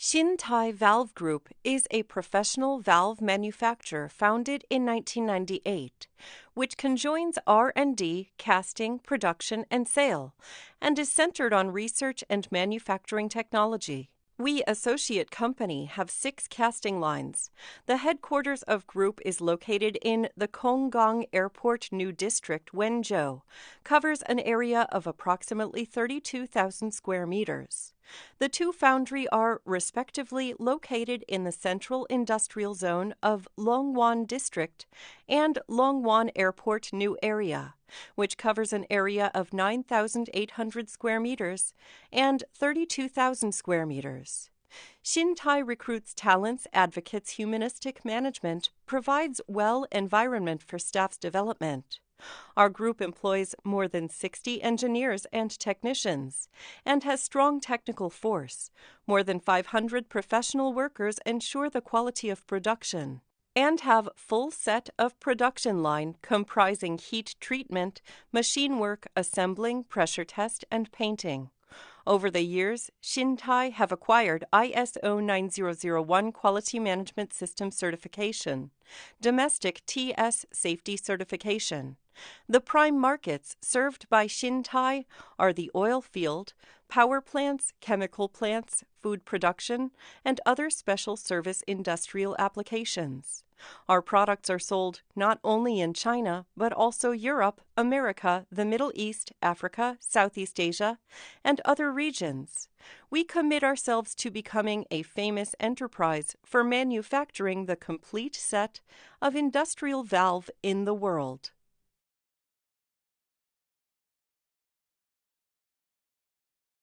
Xintai Valve Group is a professional valve manufacturer founded in 1998, which conjoins R&D, casting, production, and sale, and is centered on research and manufacturing technology. We associate company have 6 casting lines. The headquarters of group is located in the Konggang Airport New District, Wenzhou, covers an area of approximately 32,000 square meters. The 2 foundry are respectively located in the central industrial zone of Longwan District and Longwan Airport New Area, which covers an area of 9,800 square meters and 32,000 square meters. Xintai recruits talents, advocates humanistic management, provides well environment for staff's development. Our group employs more than 60 engineers and technicians and has strong technical force. More than 500 professional workers ensure the quality of production and have full set of production line comprising heat treatment, machine work, assembling, pressure test, and painting. Over the years, Xintai have acquired ISO 9001 Quality Management System certification, domestic TS safety certification. The prime markets served by Xintai are the oil field, power plants, chemical plants, food production, and other special service industrial applications. Our products are sold not only in China, but also Europe, America, the Middle East, Africa, Southeast Asia, and other regions. We commit ourselves to becoming a famous enterprise for manufacturing the complete set of industrial valve in the world.